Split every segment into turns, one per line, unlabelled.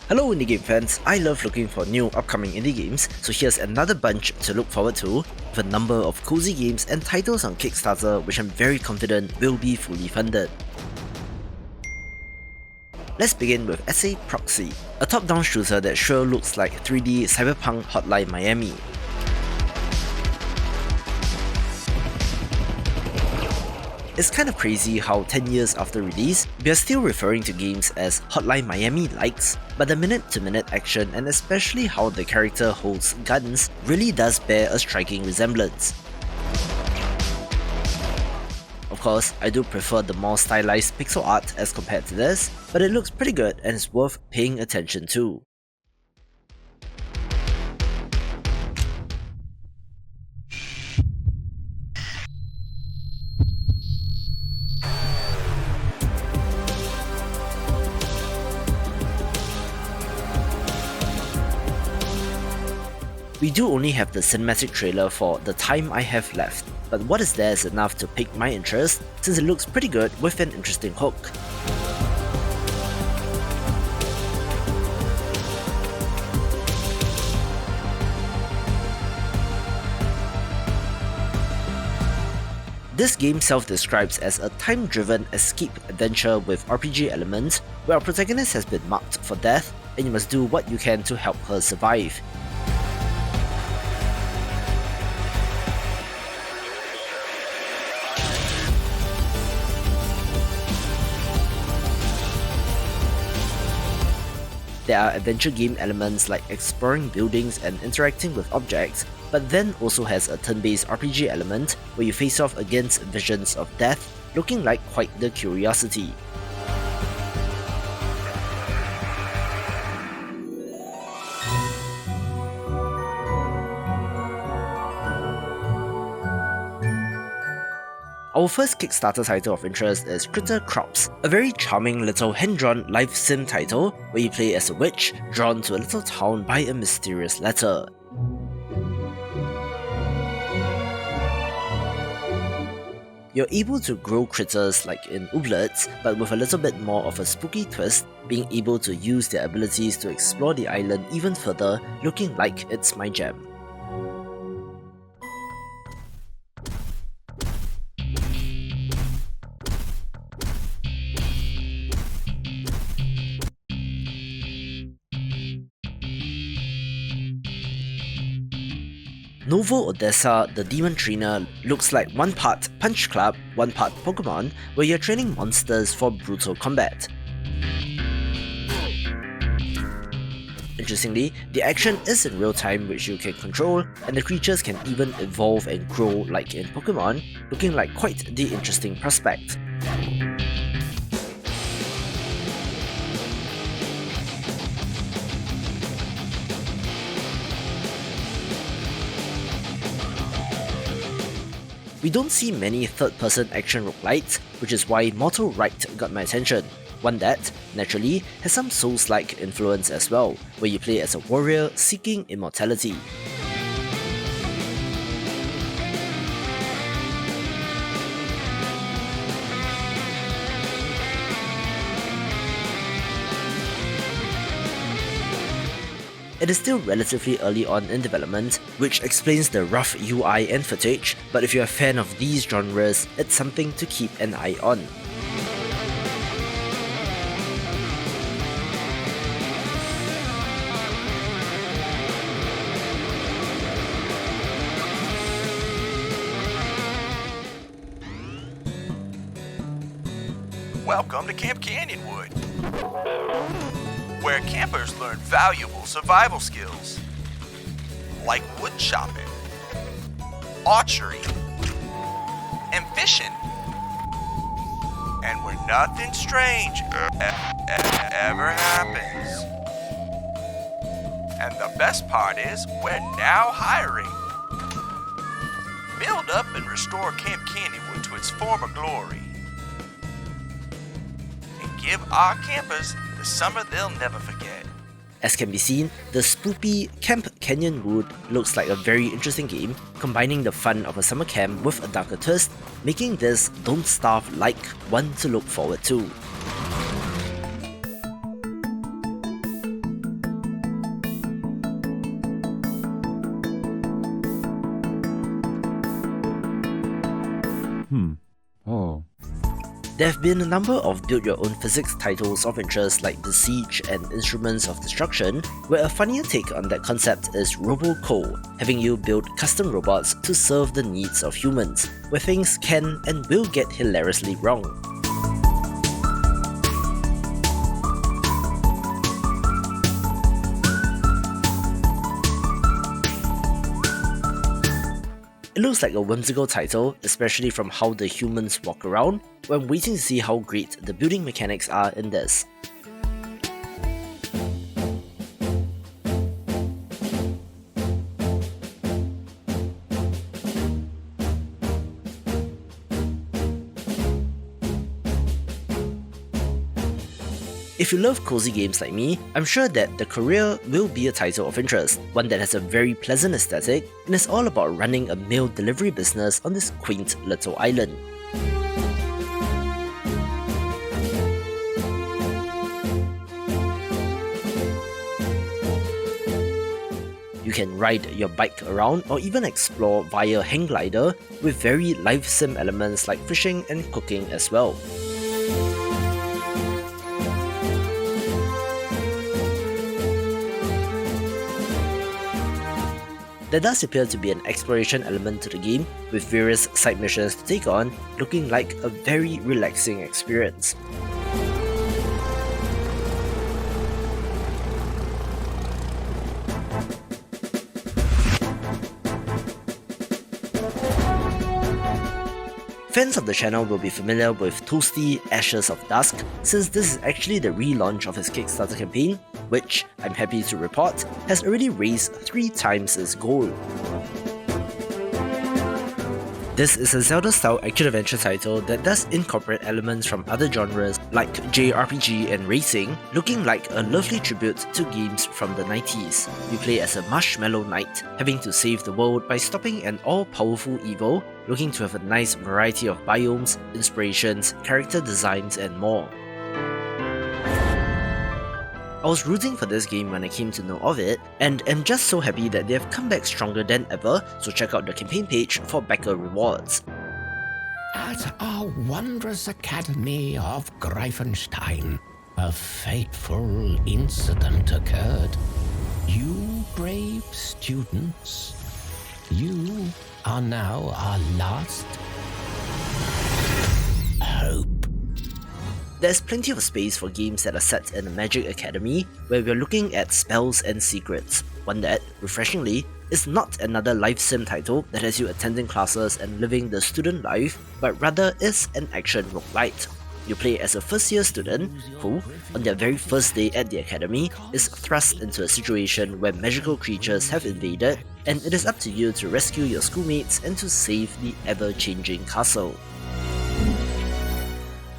Hello indie game fans, I love looking for new upcoming indie games, so here's another bunch to look forward to, with a number of cozy games and titles on Kickstarter which I'm very confident will be fully funded. Let's begin with Esse Proxy, a top-down shooter that sure looks like 3D Cyberpunk Hotline Miami. It's kind of crazy how 10 years after release, we are still referring to games as Hotline Miami likes, but the minute-to-minute action and especially how the character holds guns really does bear a striking resemblance. Of course, I do prefer the more stylized pixel art as compared to this, but it looks pretty good and is worth paying attention to. We do only have the cinematic trailer for The Time I Have Left, but what is there is enough to pique my interest since it looks pretty good with an interesting hook. This game self-describes as a time-driven escape adventure with RPG elements where our protagonist has been marked for death and you must do what you can to help her survive. There are adventure game elements like exploring buildings and interacting with objects, but then also has a turn-based RPG element where you face off against visions of death, looking like quite the curiosity. Our first Kickstarter title of interest is Critter Crops, a very charming little hand-drawn life sim title where you play as a witch drawn to a little town by a mysterious letter. You're able to grow critters like in ooblets, but with a little bit more of a spooky twist, being able to use their abilities to explore the island even further, looking like it's my jam. Novo Odessa, the Demon Trainer, looks like one part Punch Club, one part Pokemon, where you're training monsters for brutal combat. Interestingly, the action is in real time which you can control, and the creatures can even evolve and grow like in Pokemon, looking like quite the interesting prospect. We don't see many third-person action roguelites, which is why Mortal Rite got my attention. One that, naturally, has some Souls-like influence as well, where you play as a warrior seeking immortality. It is still relatively early on in development, which explains the rough UI and footage, but if you're a fan of these genres, it's something to keep an eye on.
Welcome to Camp Canyonwood, where campers learn valuable survival skills like wood chopping, archery, and fishing. And where nothing strange ever happens. And the best part is, we're now hiring. Build up and restore Camp Canyonwood to its former glory. And give our campers the summer they'll never forget.
As can be seen, the spoopy Camp Canyonwood looks like a very interesting game, combining the fun of a summer camp with a darker twist, making this Don't Starve-like one to look forward to. There have been a number of build-your-own physics titles of interest like The Siege and Instruments of Destruction, where a funnier take on that concept is RoboCo, having you build custom robots to serve the needs of humans, where things can and will get hilariously wrong. It looks like a whimsical title, especially from how the humans walk around, but I'm waiting to see how great the building mechanics are in this. If you love cozy games like me, I'm sure that The Courier will be a title of interest, one that has a very pleasant aesthetic and is all about running a mail delivery business on this quaint little island. You can ride your bike around or even explore via hang glider with very live sim elements like fishing and cooking as well. There does appear to be an exploration element to the game, with various side missions to take on, looking like a very relaxing experience. Fans of the channel will be familiar with Toasty Ashes of Dusk, since this is actually the relaunch of his Kickstarter campaign, which, I'm happy to report, has already raised 3 times its goal. This is a Zelda-style action-adventure title that does incorporate elements from other genres like JRPG and racing, looking like a lovely tribute to games from the 90s. You play as a marshmallow knight, having to save the world by stopping an all-powerful evil, looking to have a nice variety of biomes, inspirations, character designs, and more. I was rooting for this game when I came to know of it, and am just so happy that they have come back stronger than ever, so check out the campaign page for backer rewards.
At our wondrous academy of Greifenstein, a fateful incident occurred. You brave students, you are now our last hope.
There's plenty of space for games that are set in a magic academy, where we're looking at spells and secrets, one that, refreshingly, is not another life sim title that has you attending classes and living the student life, but rather is an action roguelite. You play as a first-year student who, on their very first day at the academy, is thrust into a situation where magical creatures have invaded, and it is up to you to rescue your schoolmates and to save the ever-changing castle.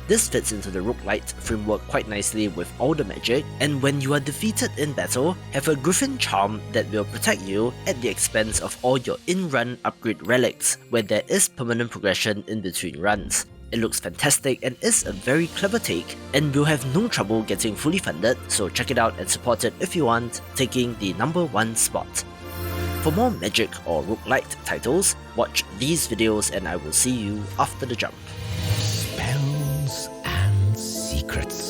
This fits into the roguelite framework quite nicely with all the magic, and when you are defeated in battle, have a griffin charm that will protect you at the expense of all your in-run upgrade relics, where there is permanent progression in between runs. It looks fantastic and is a very clever take, and will have no trouble getting fully funded, so check it out and support it if you want, taking the #1 spot. For more magic or roguelite titles, watch these videos and I will see you after the jump.
Spells and secrets.